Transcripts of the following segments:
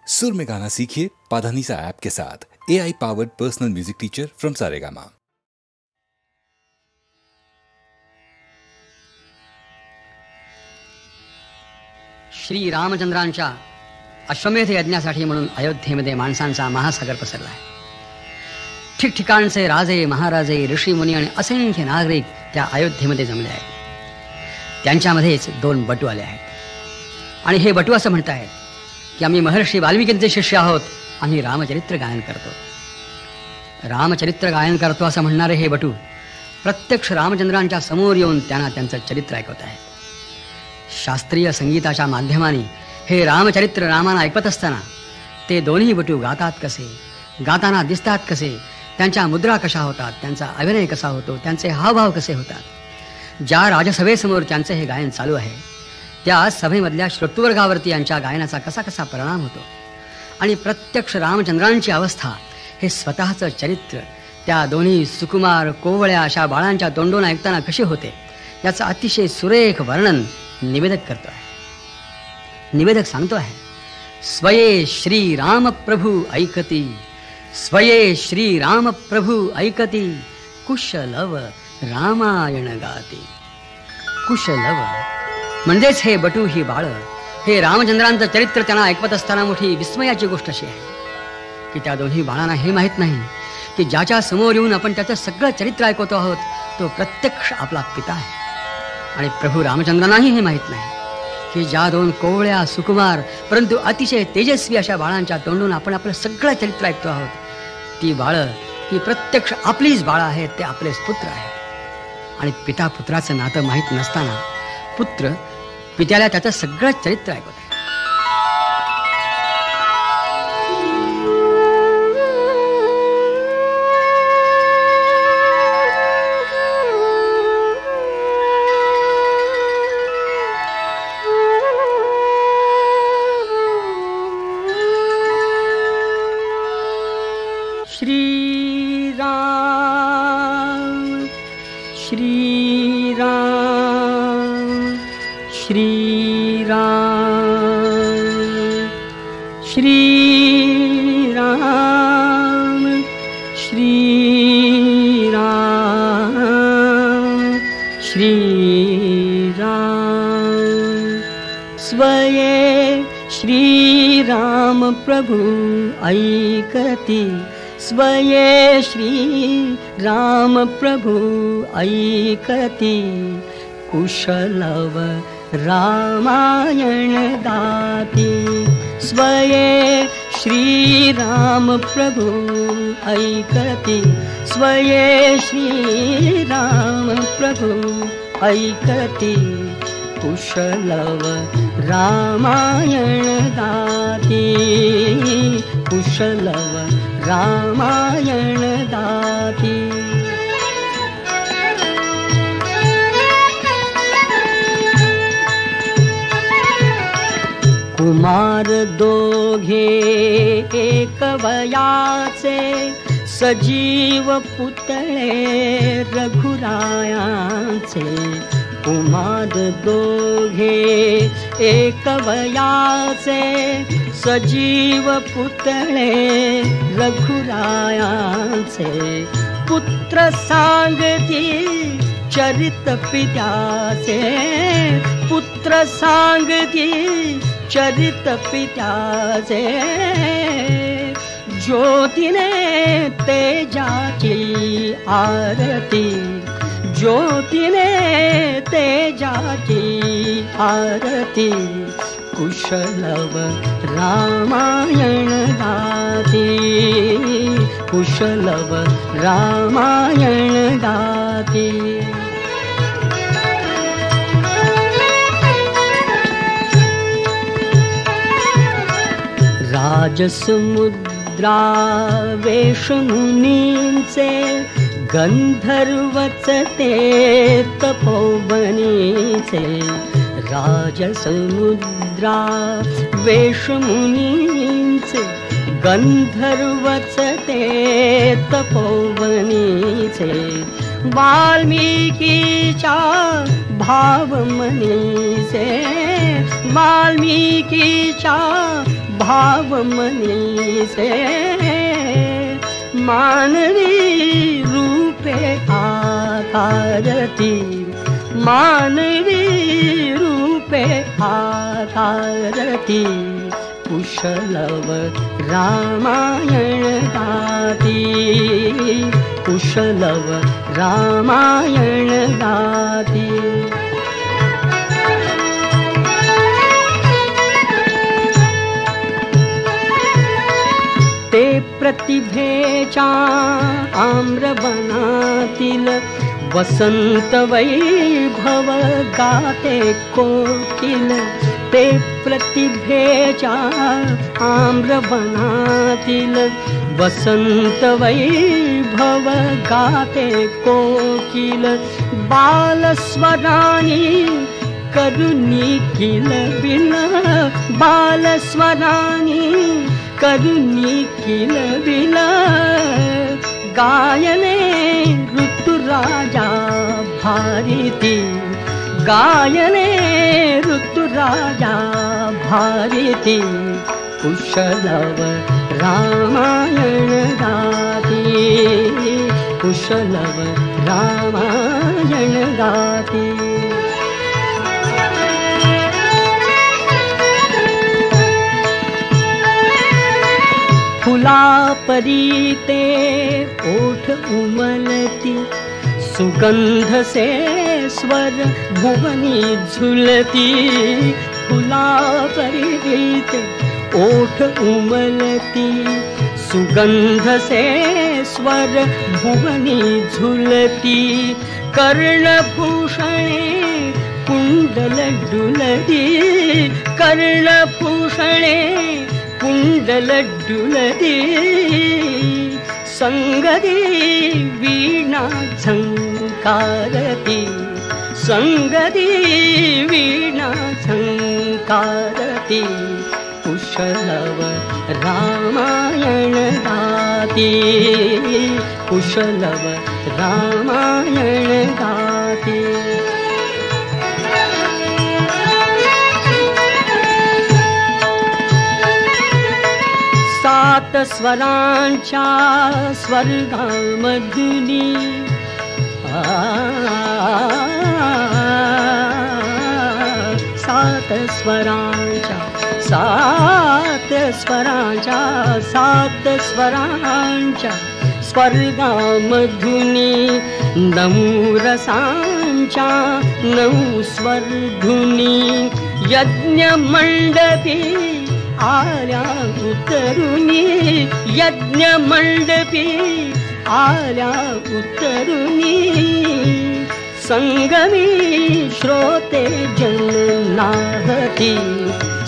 सुर में गाना सीखिए पाधानीसा ऐप के साथ। AI powered personal music teacher from Saregama. Shri रामचंद्रांच्या अश्वमेध यज्ञासाठी म्हणून अयोध्येमध्ये माणसांचा महासागर पसरला आहे. ठिकठिकाणचे राजे, महाराजे, ऋषीमुनी आणि असंख्य नागरिक त्या अयोध्येमध्ये जमले आहेत. त्यांच्यामध्येच दोन बटू आले आहेत आणि हे बटू असं म्हणत आहेत की आम्ही महर्षी वाल्मिकींचे शिष्य आहोत, आम्ही रामचरित्र गायन करतो. रामचरित्र गायन करतो असं म्हणणारे हे बटू प्रत्यक्ष रामचंद्रांच्या समोर येऊन त्यांना त्यांचं चरित्र ऐकवत आहेत. शास्त्रीय संगीताच्या माध्यमाने हे रामचरित्र रामाना ऐकत असताना ते दोन्ही बटू गातात कसे, गाताना दिसतात कसे, त्यांच्या मुद्रा कशा होतात, त्यांचा अभिनय कसा होतो, त्यांचे हावभाव कसे होतात. ज्या राजसभेसमोर त्यांचे हे गायन चालू आहे त्या सभेमधल्या श्रोतृवर्गावरती यांच्या गायनाचा कसा कसा परिणाम होतो आणि प्रत्यक्ष रामचंद्रांची अवस्था, हे स्वतःचं चरित्र त्या दोन्ही सुकुमार कोवळ्या अशा बाळांच्या तोंडून ऐकताना कसे होते याचं अतिशय सुरेख वर्णन निवेदक करतो आहे. निवेदक सांगतो आहे, स्वये श्री राम प्रभू ऐकती, स्वये श्री राम प्रभू ऐकती, कुशलव रामायण गाती. कुशलव म्हणजेच हे बटू, ही बाळ, हे रामचंद्रांचं चरित्र त्यांना ऐकवत असताना मोठी विस्मयाची गोष्ट अशी आहे की त्या दोन्ही बाळांना हे माहीत नाही की ज्याच्या समोर येऊन आपण त्याचं सगळं चरित्र ऐकवतो आहोत तो प्रत्यक्ष आपला पिता आहे. आणि प्रभू रामचंद्रांनाही हे माहीत नाही की ज्या दोन कोवळ्या सुकुमार परंतु अतिशय तेजस्वी अशा बाळांच्या तोंडून आपण आपलं सगळं चरित्र ऐकतो आहोत, ती बाळं ही प्रत्यक्ष आपलीच बाळं आहेत, ते आपलेच पुत्र आहेत. आणि पिता पुत्राचं नातं माहीत नसताना पुत्र पित्याला त्याचं सगळं चरित्र ऐकवत आहे. प्रभु ऐकती, स्वये श्री राम प्रभु ऐकती, कुशलव रामायण गाती. स्वये श्री राम प्रभु ऐकती, स्वये श्री राम प्रभु ऐकती, कुशलव रामायण गाती, कुशलव रामायण गाती. कुमार दोघे एक वयाचे, सजीव पुतळे रघुरायांचे. कुमार दोघे एक वयाचे, सजीव पुतळे रघुरायांचे. पुत्र सांगती चरित पित्याचे, पुत्र सांगती चरित पित्याचे. ज्योतीने तेजाची आरती, ज्योतीने तेजाची आरती, कुशलव रामायण गाती, कुशलव रामायण गाती. राजसमुद्रा वेशमुनींचे, गंधर्वच ते तपोवनीचे. राजसमुद्रा वेशमुनींचे, गंधर्वच ते तपोवनीचे. वाल्मिकीच्या भावमनीचे, वाल्मिकीच्या भाव मनीसे मानवी रूपे आकारती मानवी रूपे आकारती कुशलव रामायण गाती कुशलव रामायण गाती ते प्रतिभेच्या आम्रवनातील वसंत वैभव गाते कोकिल ते प्रतिभेच्या आम्रवनातील वसंत वैभव गाते कोकिल बालस्वरानी करुणी किल बिल बालस्वरानी करुणी किल बिल गायने ऋतुराजा भारती गायने ऋतुराजा भारती कुशलव रामायण गाती कुशलव रामायण गाती फुला परीते ओठ उमलती सुगंध से स्वर भुवनी झुलती फुला परीते ओठ उमलती सुगंध से स्वर भुवनी झुलती कर्णभूषणे कुंडल डुलती कर्णभूषणे कुंडल डुलती संगती वीणा झंकारती संगती वीणा झंकारती कुशलव रामायण गाती कुशलव रामायण गाती सात स्वरांच्या स्वर्गामधुनी सात स्वरांच्या स्वर्गामधुनी नऊ रसांच्या नऊ स्वरधुनी यज्ञ मंडपी आल्या उतरुनी यज्ञ मंडपी आल्या उतरुनी संगमी श्रोते जननाहती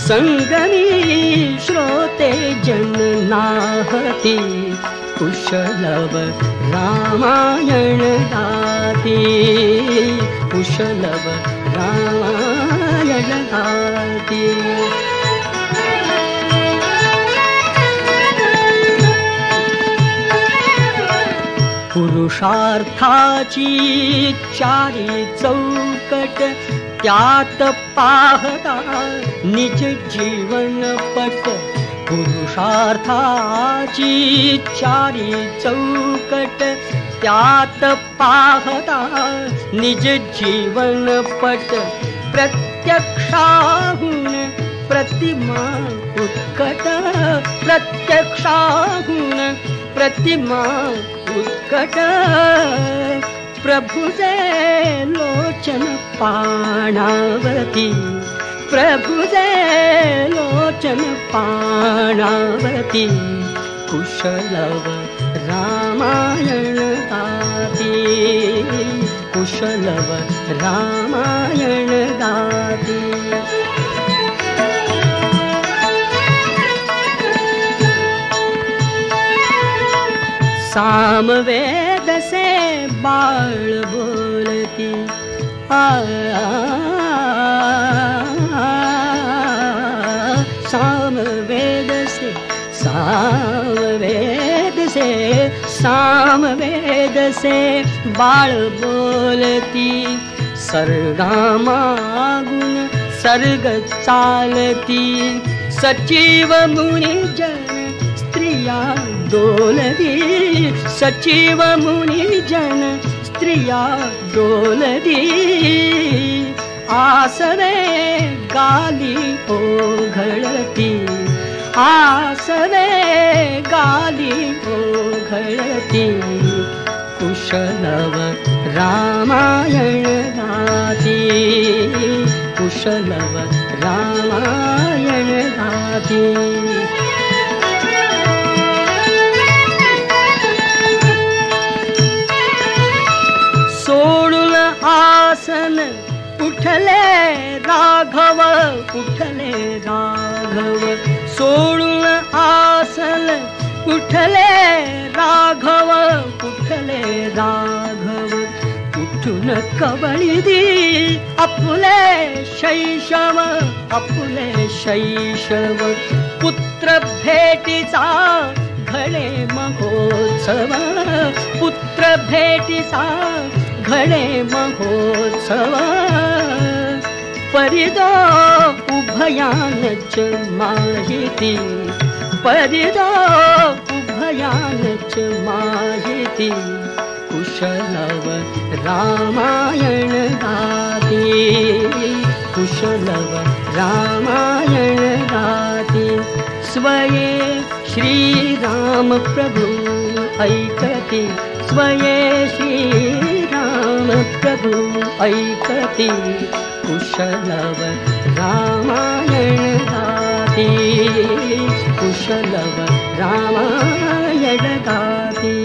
संगमी श्रोते जननाहती कुशलव रामायण गाती कुशलव रामायण गाती पुरुषार्थाची चारी चौकट त्यात पाहता निज जीवनपट पुरुषार्थाची चारी चौकट त्यात पाहता निज जीवनपट प्रत्यक्षाहून प्रतिमा उत्कट प्रत्यक्षाहून प्रतिमा उत्कट प्रभुजे लोचन पाणावती प्रभुजे लोचन पाणावती कुशलव रामायण गाती कुशलव रामायण गाती सामवेद से बाळ बोलती सामवेद से बाळ बोलती सर्गामागुन सर्ग चालती सचिव मुनी जन स्त्रिया डोलदी, सचिव मुनी जन स्त्रिया डोलदी, आसवे गाली ओघळती, आसवे गाली ओघळती, कुशलव रामायण गाती, कुशलव रामायण गाती. सोडून आसन उठले राघव, उठले राघव, सोडून आसन उठले राघव, उठले राघव, उठून कवळी आपुले शैशव, आपुले शैशव, पुत्र भेटीचा घडे महोत्सव, पुत्र भेटीचा घडे महोत्सव, परिदो उभयानच माहिती, परिदो उभयानच माहिती, कुशलव रामायण गाती, कुशलव रामायण गाती. स्वये श्रीराम प्रभु ऐकती, स्वये श्रीराम प्रभु ऐकती, कुशलव रामायण गाती, कुशलव रामायण गाती.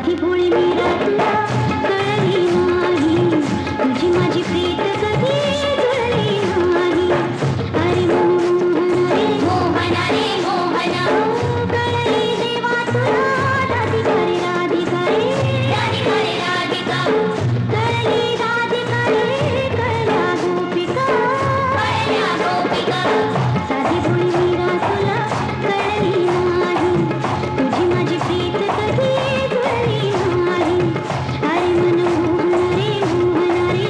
साधी भोळी मीरा तुला कळली नाही, तुझी माझी प्रीत कधी जुळली नाही. अरे मोहना रे मोहना रे मोहना, कळली देवा तुला राधिका रे राधिका रे राधिका रे राधिका, कळली राधिका रे कळल्या गोपिका कळल्या गोपिका. साधी भोळी मीरा तुला कळली नाही, तुझी माझी प्रीत कधी जुळली नाही. अरे मन मोहना रे मोहना रे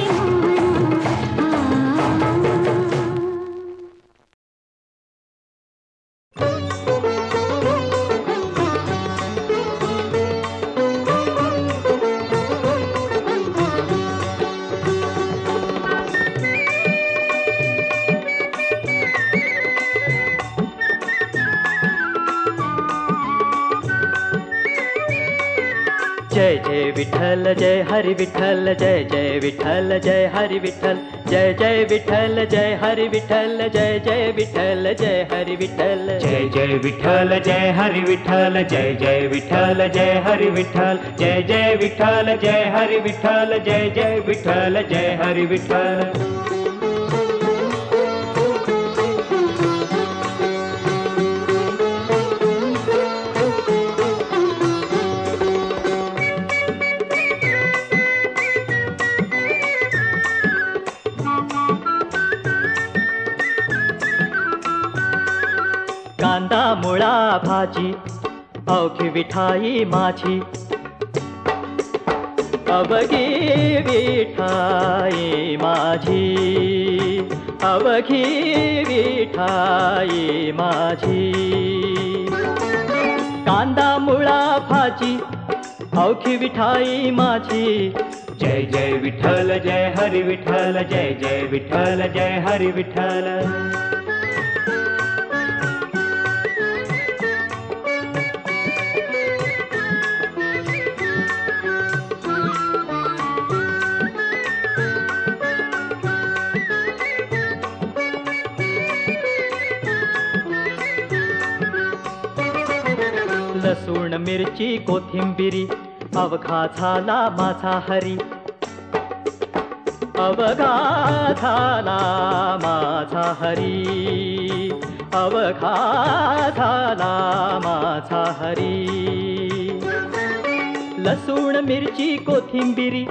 जय जय विठ्ठल जय हरी विठ्ठल, जय जय विठ्ठल जय हरी विठ्ठल, जय जय विठ्ठल जय हरी विठ्ठल, जय जय विठ्ठल जय हरी विठ्ठल, जय जय विठ्ठल जय हरी विठ्ठल, जय जय विठ्ठल जय हरी विठ्ठल, जय जय विठ्ठल जय हरी विठ्ठल, जय जय विठ्ठल जय हरी विठ्ठल. कांदा मुळा भाजी अवघी विठाई माझी, अवघी विठाई माझी, अवघी विठाई माझी. कांदा मुळा भाजी अवघी विठाई माझी, जय जय विठ्ठल जय हरी विठ्ठल, जय जय विठ्ठल जय हरी विठ्ठल. लसूण मिरची कोथिंबिरी अवघा झाला माझा हरी, अवघा झाला माझा हरी, अवघा झाला माझा हरी. लसूण मिरची कोथिंबिरी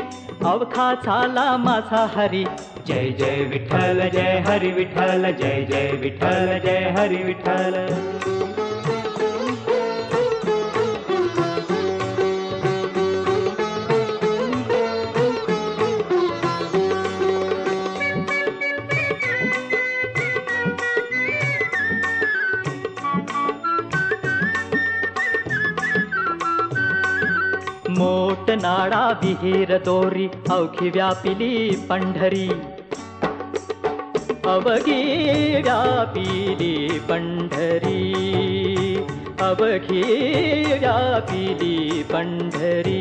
अवघा झाला माझा हरी, जय जय विठ्ठल जय हरी विठ्ठल, जय जय विठ्ठल जय हरी विठ्ठल. मोठ नाडा विहीर दोरी अवघी व्यापिली पंढरी, अवघी व्यापिली पंढरी, अवघी व्यापिली पंढरी.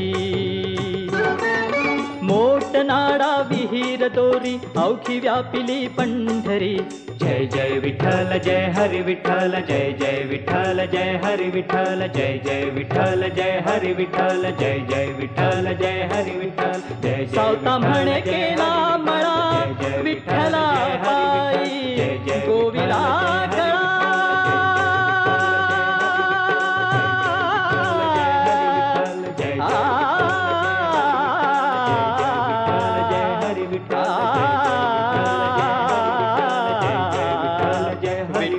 मोठ नाडा विहीर दोरी अवघी व्यापिली पंढरी, जय जय विठ्ठल जय हरी विठ्ठल, जय जय विठ्ठल जय हरी विठ्ठल, जय जय विठ्ठल जय हरी विठ्ठल, जय जय विठ्ठल जय हरी विठ्ठल. जय सावता म्हणे केला मळा विठ्ठला पायी गोविला गळा,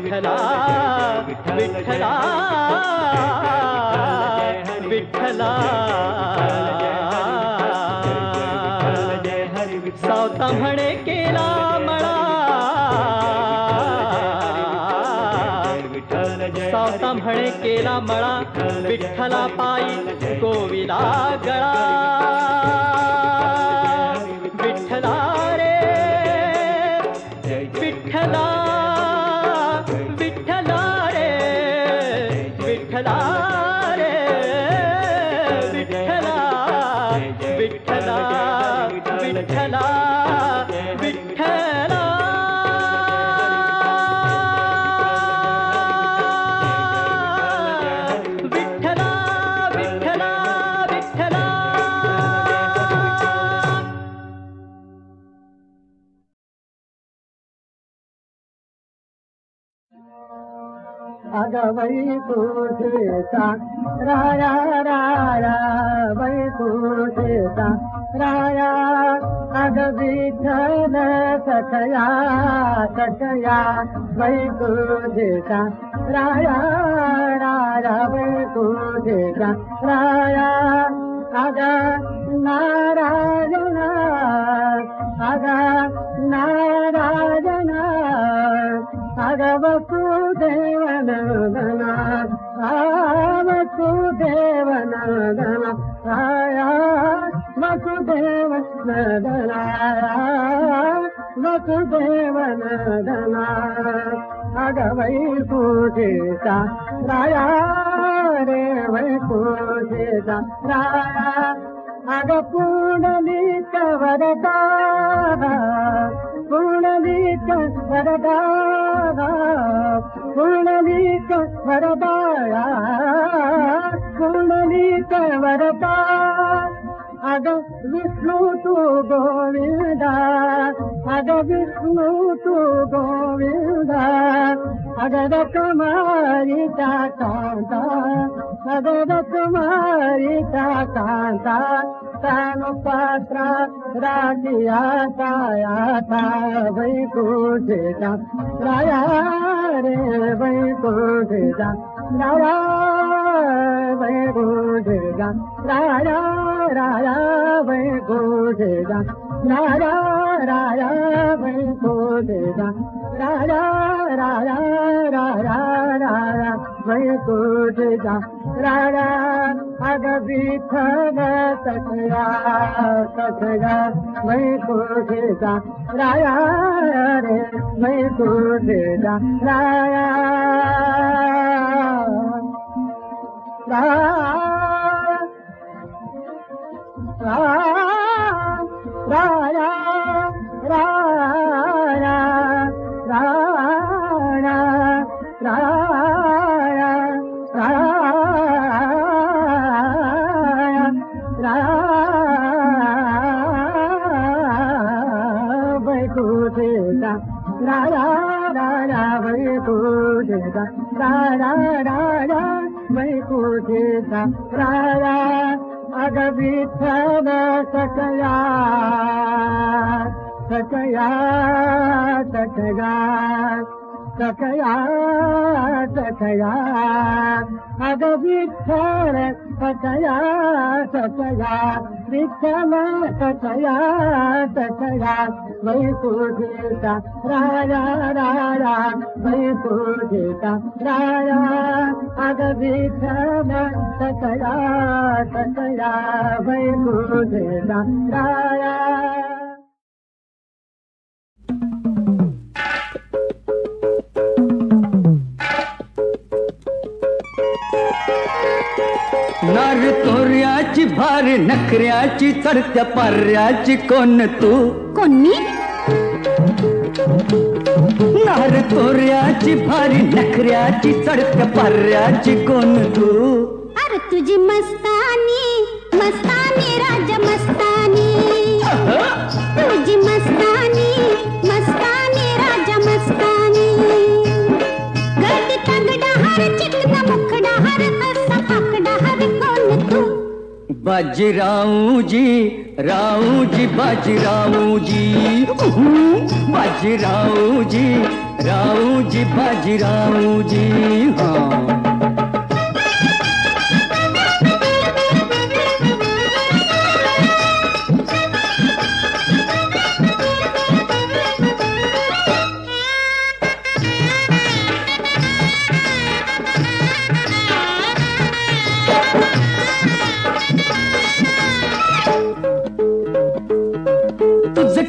विठ्ठला विठ्ठला सावता म्हणे केला मळा, सावता म्हणे केला मळा विठ्ठला पायी गोविला गळा. विठ्ठला रे विठ्ठला, विठ्ठला रे विठ्ठला रे विठ्ठला, विठ्ठला विठ्ठला विठ्ठला. विठ्ठला विठ्ठला विठ्ठला अग वैकुंठेचा राया राया वैकुंठेचा राया अग विठ्ठल सखया सखया वैकुंठेचा राया राया वैकुंठेचा राया अग नारायणा अग नारायणा अग वसुदेव नंदना वसुदेव नंदना राया वसुदेव नंदना वसुदेव नंदना अग वैकुंठेचा राया रे वैकुंठेचा राया अग पुंडलिक वरदा पुंडलिक वरदा पुंडलिक वरदा पुंडलिक वरदा अग विष्णु तू गोविंदा अग विष्णु तू गोविंदा अग रकुमारीचा कांता अग रकुमारीचा कांता तानुपात्रा राजिया कायाता वैकुंठेचा राया रे वैकुंठेचा राया वैकुंठेचा राया राया वैकुंठेचा राया राया वैकुंठेचा राया राया राया राया वैकुंठेचा राया अग विठ्ठल सखया सखया वैकुंठेचा राया रे वैकुंठेचा राया राया राया राया राया राया वैकुंठेचा राया राया वैकुंठेचा राया राया वैकुंठेचा राया अग विठ्ठल सखया सखया सखया सखया सखया अग विठ्ठल सखया सखया विठ्ठल सखया सखया वैकुंठेचा राया राया वैकुंठेचा राया अग विठ्ठल सखया सखया वैकुंठेचा राया नार तोऱ्याची भार नखऱ्याची चढत्या पाऱ्याची कोण तू कोणी नार तोऱ्याची भारी नखऱ्याची चढत्या पाऱ्याची कोण तू अरे तुझी मस्तानी मस्तानी राजा मस्तानी तुझी मस्तानी मस्तानी राजा मस्तानी गड तगडा हर चिकना मुखडा हर असा पाकडा हर कोण तू बाजीरावजी रावजी बाजीरावजी बाजीरावजी रावजी बाजीरावजी हाँ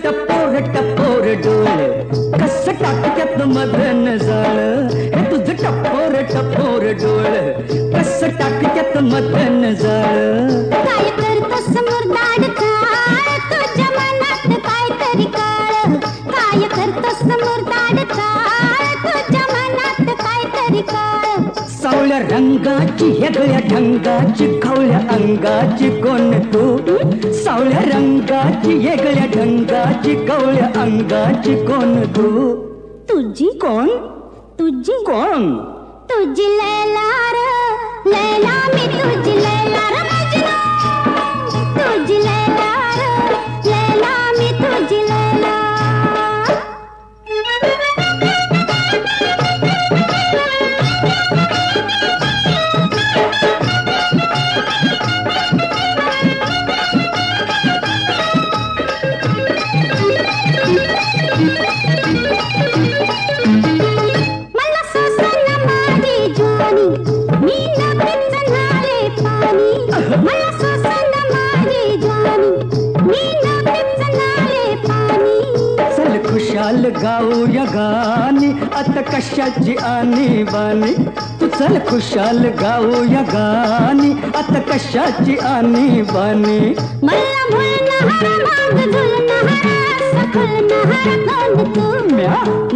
टपोर टपोर डोळे कस टाकत्यात मदन जाळ हे तुझं टपोर टपोर डोळे कस टाकत्यात मदन जाळ काय करतोस मुरदाड काळ तुझ्या मनात काय तरी काळ काय करतोस मुरदाड काळ तुझ्या मनात काय तरी काळ सावळ्या रंगाची वेगळ्या ढंगाची खवळ्या अंगाची कोण तू सावळ्या रंगाची वेगळ्या ढंगाची कवळ्या अंगाची कोण तू तुझी कोण तुझी कोण तुझी लैला रे लैला मी तुझी लैला रे मजनू तुझी लैला रे लैला मी तुझी लैला खुशाल गाऊया गाणी आता कशाची आणी बाणी तू चल खुशाल गाऊया गाणी आता कशाची आणी बाणी मला भुलना हर मांग झुलना हर सखलना हर कोण तू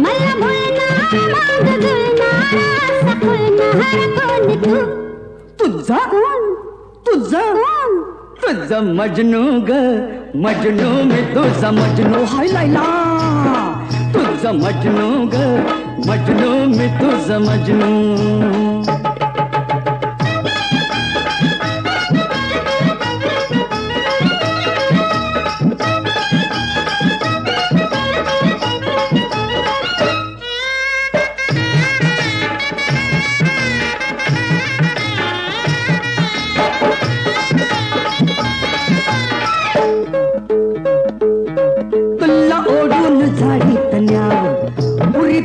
मला भुलना हर मांग झुलना हर सखलना हर कोण तू तुझा तुझा तुझा मजनू ग मजनू मी तुझा मजनू हाय लायला तुझा मजनू ग मजनू मी तुझा मजनू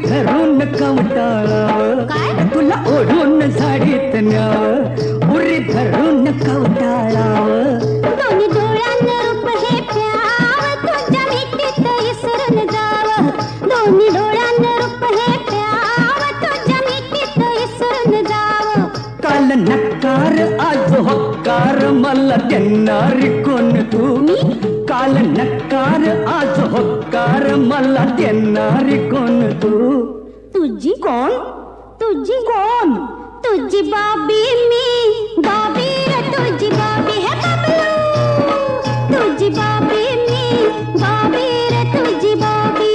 धरून कवटाळावं तुला ओढून झाडीत न्यावं उरी धरून कवटाळावं दोन्ही डोळ्यांना रूप हे प्यावं तुझ्या मिठीत इसरून जावं दोन्ही डोळ्यांना रूप हे प्यावं तुझ्या मिठीत इसरून जावं काल नकार आज होकार मला देणारी कोण तू काल नकार आज होकार मला देणारी कोण तू तुझी कोण तुझी कोण तुझी बाबी मी बाबी रे तुझी बाबी है बबलू तुझी बाबी मी बाबी रे तुझी बाबी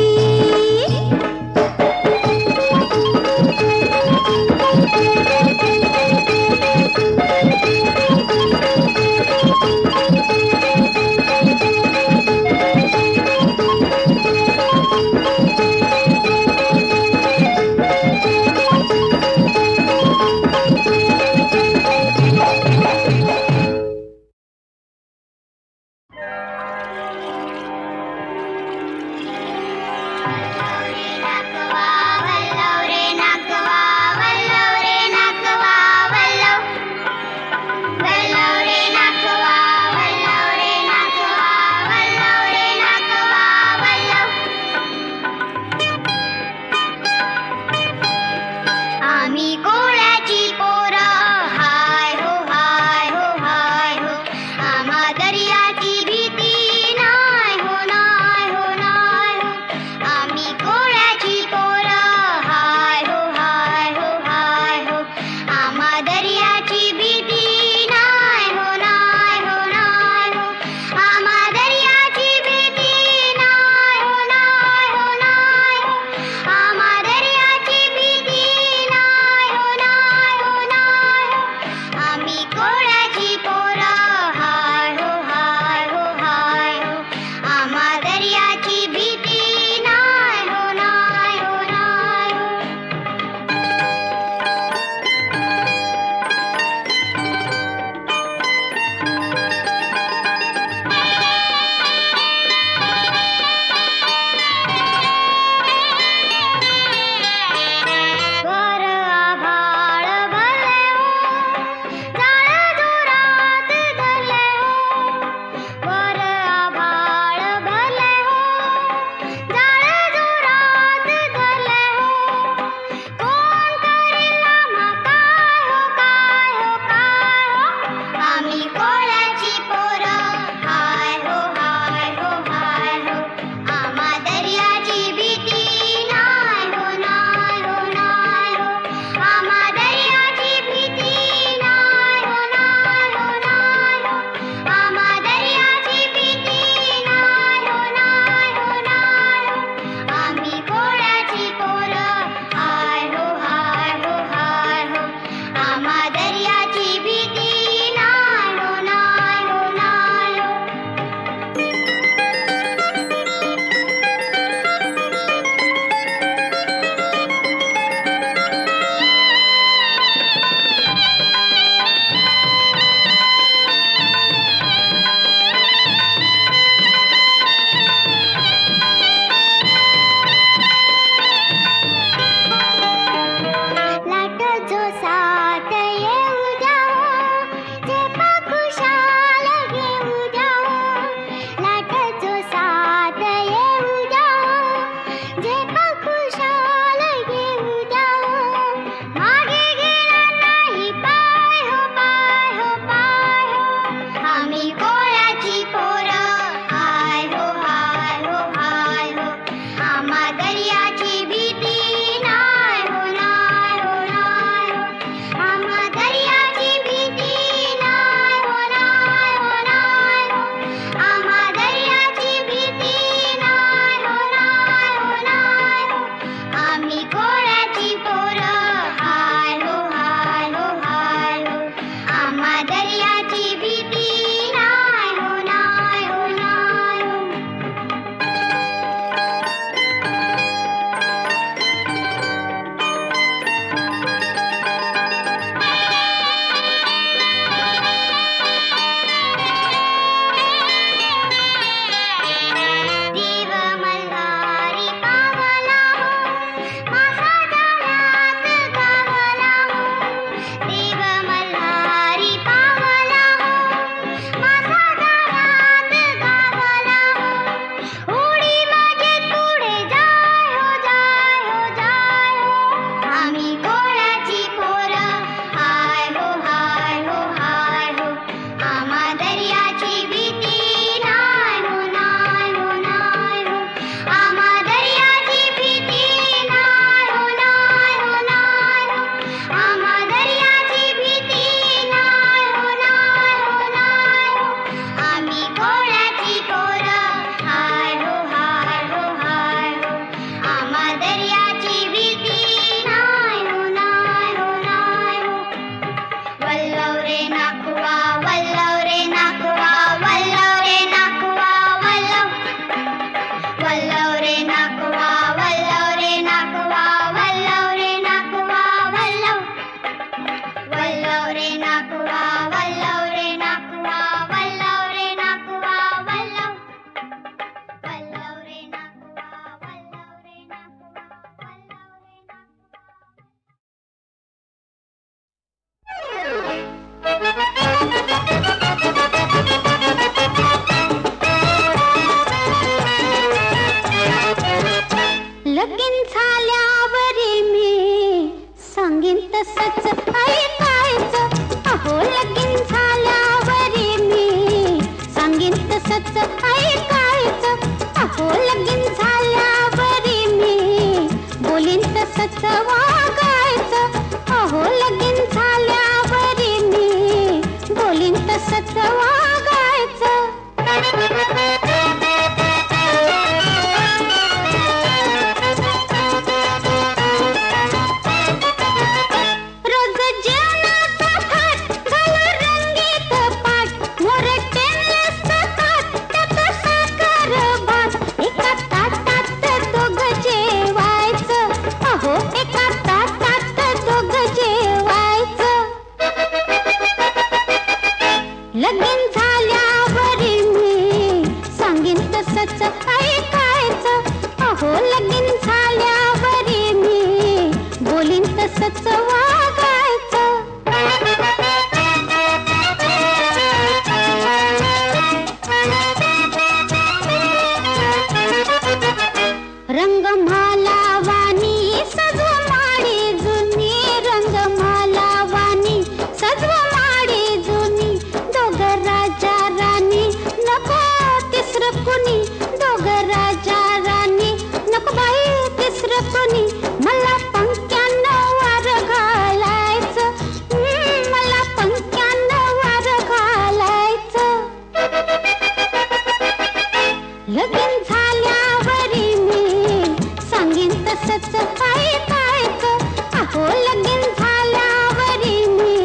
तसंच ऐकायचं. अहो लगीन झाल्यावरी मी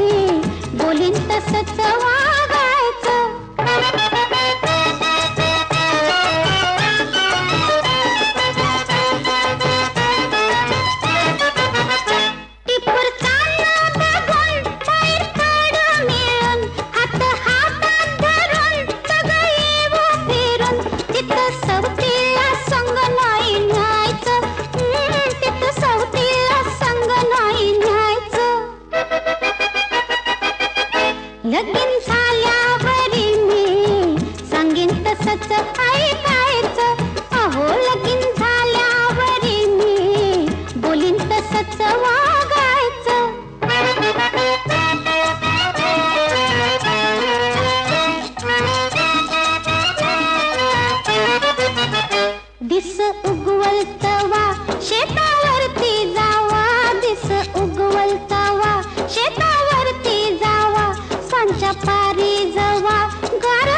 बोलीन तसंच वागायचं. टिपूर चालणं बघून बाहेर काढ मिळून हात हातात धरून सगळं येऊ फिरून. तिथं सवतीला संग नाही न्यायचं. तिथं सवतीला संग नाही न्यायचं. लगीन झाल्यावरी मी सांगीन तसंच ऐकायचं. अहो लगीन झाल्यावरी मी बोलीन तसंच वागायचं. दिस उगवल तवा शेतावरती जावा. दिस उगवल तवा शेतावरती जावा. सांच्या पारी जवा गार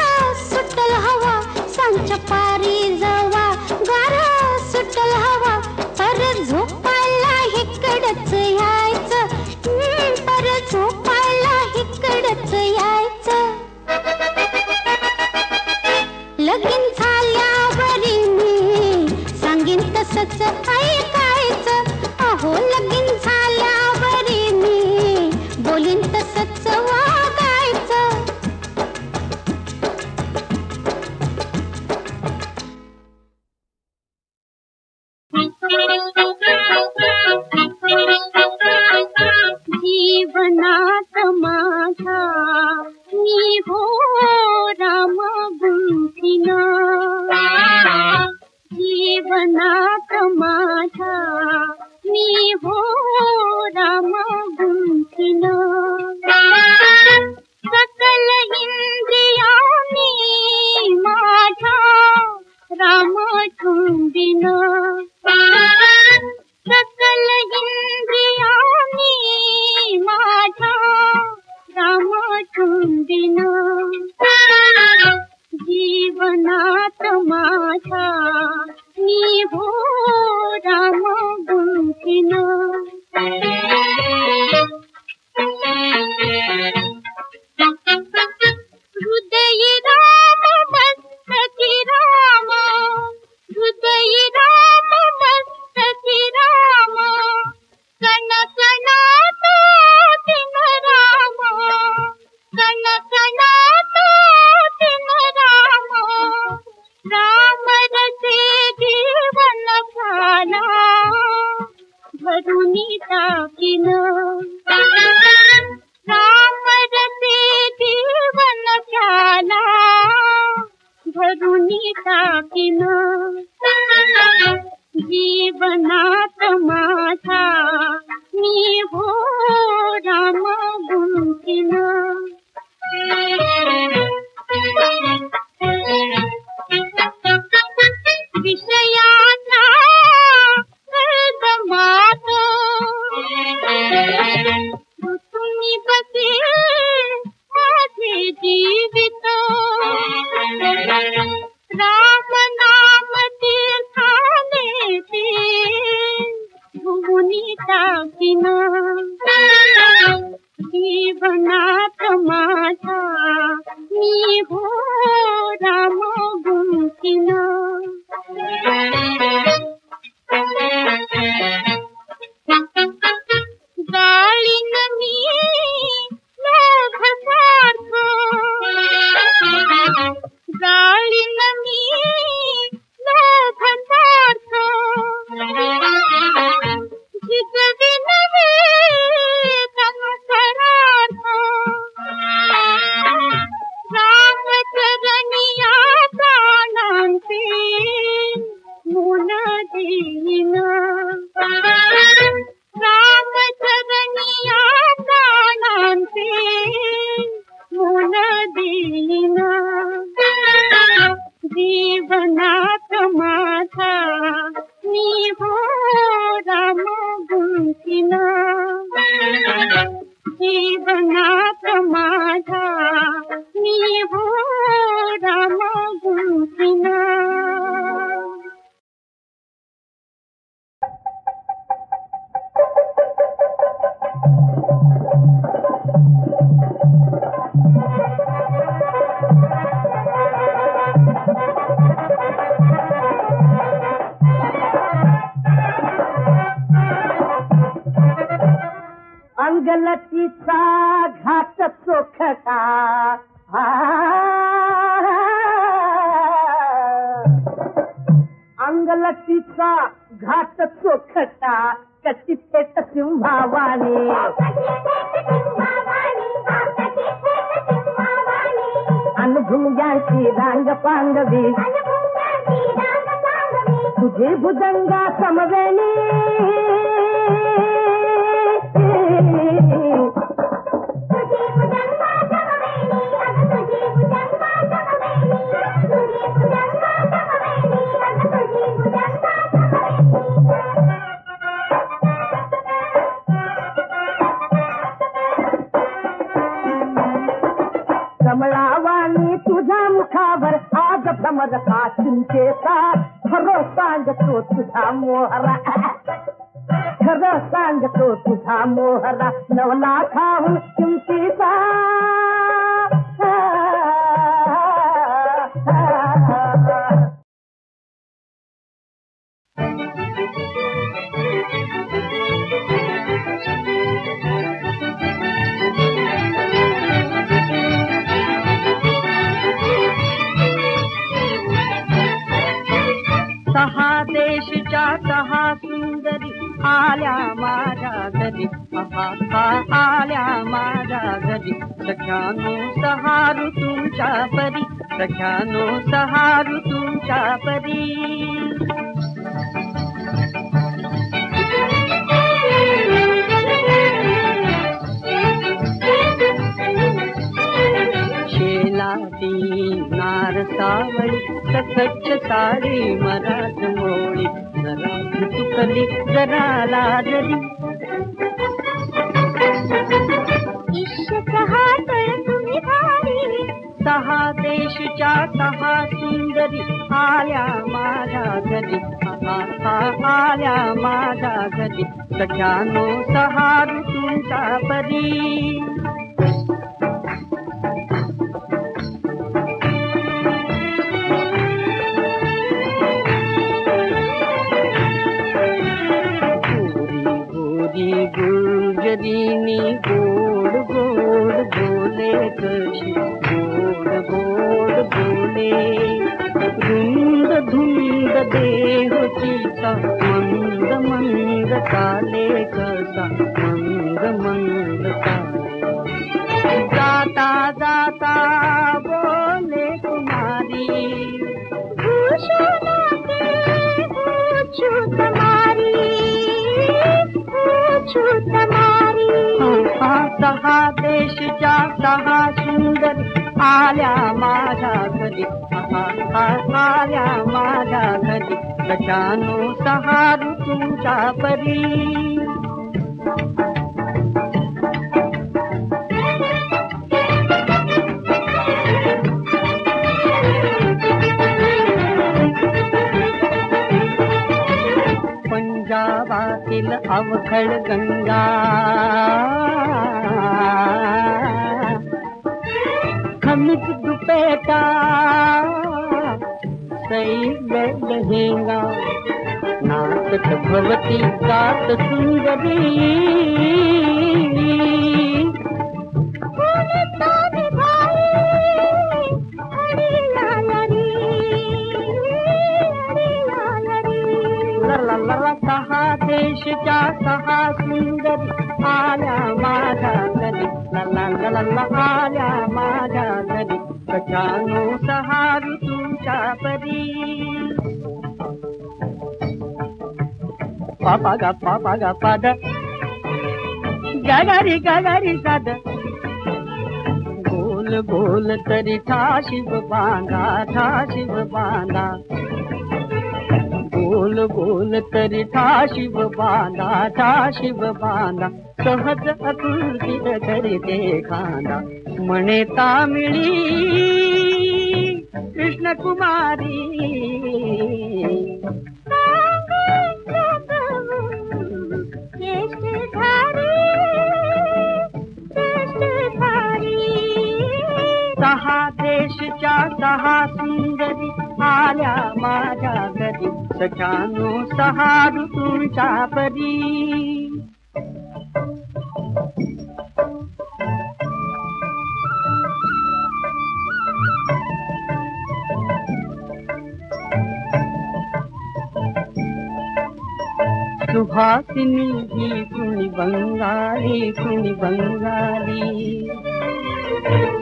सुटल हवा. सांच्या पारी जवा गार सुटल हवा. पर झोपायला इकडच यायचं. पर झोपायला इकडच यायचं. लगीन झाल्यावरी मी सांगीन तसंच ऐकायचं. अहो लगीन झाल्यावरी मी बोलीन तसंच वागायचं. जीवनात माझा मी हो राम गुंफिन. जीवनात माझा मी हो राम गुंफिन. सकल इंद्रियानी माझा राम चुंबिन. सकल इंद्रियानी माझा राम चुंबिन. जीवनात माझा मी हो राम गुंफिन. हृदय राम मस्तकी राम. हृदय राम मस्तकी राम. कण कणात दिन राम. कण कणात दिन राम. राम रसे जीवन झाला भरुनी टाकीन. राम रसे जीवन झाला भरुनी टाकीन. जीवनात माझा मी हो राम गुंफिन. विषयाचा मात तुम्ही बसे माझे जीवित. राम नाम तीर्थाने ते भुवनी टाकीन. जीवनात माझा मी हो राम गुंफिन. गाळीन मी लोभ सार्थ. गाळीन मी लोभ सार्थ. जिजविन वेदन करार्थ. रामचरणिया प्राणांचे मुन देईन. रामचरणिया प्राणांचे मुन देईन. जीवनात माझा मी हो राम गुंफिन. जीवनात माझा मी हो राम गुंफिन. अंगलतीचा घाट चोखटा अंगलतीचा घाट चोखटा कशी थेट सिंहावाणी अनुभुंग्यांची रांग पांगवी तुझे भुजंगा समवेणी कमळावाणी तुझ्या मुखावर आज भ्रमर का चिंतेचा खरं सांगतो तुझा मोहरा खरं सांगतो तुझा मोहरा नवला खाऊन किमतीचा सहा देशच्या सहा सुंदरी आल्या माझ्या घरी आल्या माझ्या घरी सख्यानो सहा ऋतूंच्या परी सख्यानो सहा ऋतूंच्या परी शेलाती नार सावळी सकच्छ साडी मराठ मोळी जरा चुकली जरा लाजली तुम्ही भारी सहा देशच्या सहा सुंदरी आल्या माझ्या घरी आल्या माझ्या घरी सख्यानो सहा ऋतूंच्या परी गुलजरीनी गोड गोड बोले कशी गोड गोड बोले धुंद धुंद देहचीचा मंद मंद चाले कसा मंद मंद चाले जाता जाता बोले कुमारी सहा देशच्या सहा सुंदर आल्या माझ्या घरी आल्या माझ्या घरी सख्यानो सहा ऋतूंच्या परी पंजाबातील अवखळ गंगा खमीच दुपेटा सैल लहेंगा नाचत भवती गात सुंदरी सहा देशच्या सहा सुंदरी आल्या माझ्या घरी आल्या माझ्या घरी सख्यानो सहा ऋतूंच्या परी पापा गा पाद गगारी गगारी साद गोल गोल तरी ठाशिव बांधा गोल गोल तरी ठाशिव बांधा सहज अतुलतीत करते खांदा म्हणे तामिळी कृष्ण कुमारी सहा देशच्या सहा सुंदरी आल्या माझ्या घरी सख्यानो सहा ऋतूंच्या परी सुहासिनी ही कुणी बंगाली कुणी बंगाली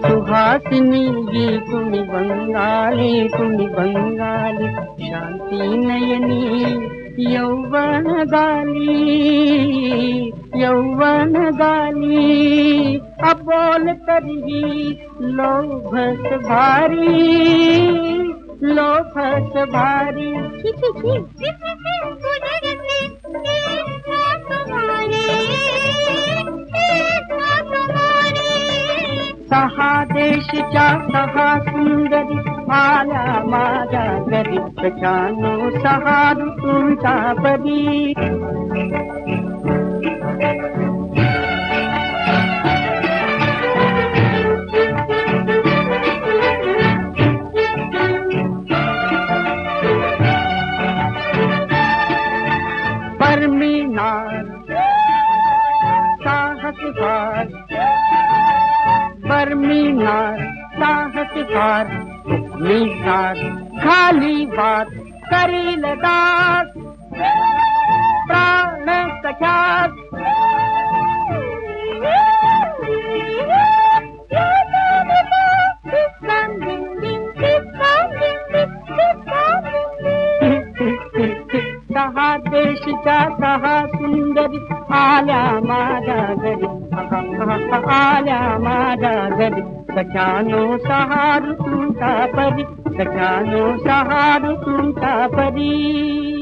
सुहासिनी ही कुणी बंगाली कुणी बंगाली शांती नयनी यौवन गाली अबोल तरीही लोभस भारी सहा देशच्या सहा सुंदरी आल्या माझ्या घरी सख्यानो सहा ऋतूंच्या परी बर्मीनार साहसगार मीनार खाली बात करील दास प्राण सख्यास सहा देशच्या सहा सुंदरी आल्या माझ्या घरी आल्या माझ्या घरी सख्यानो सहा ऋतूंच्या परी सख्यानो सहा ऋतूंच्या परी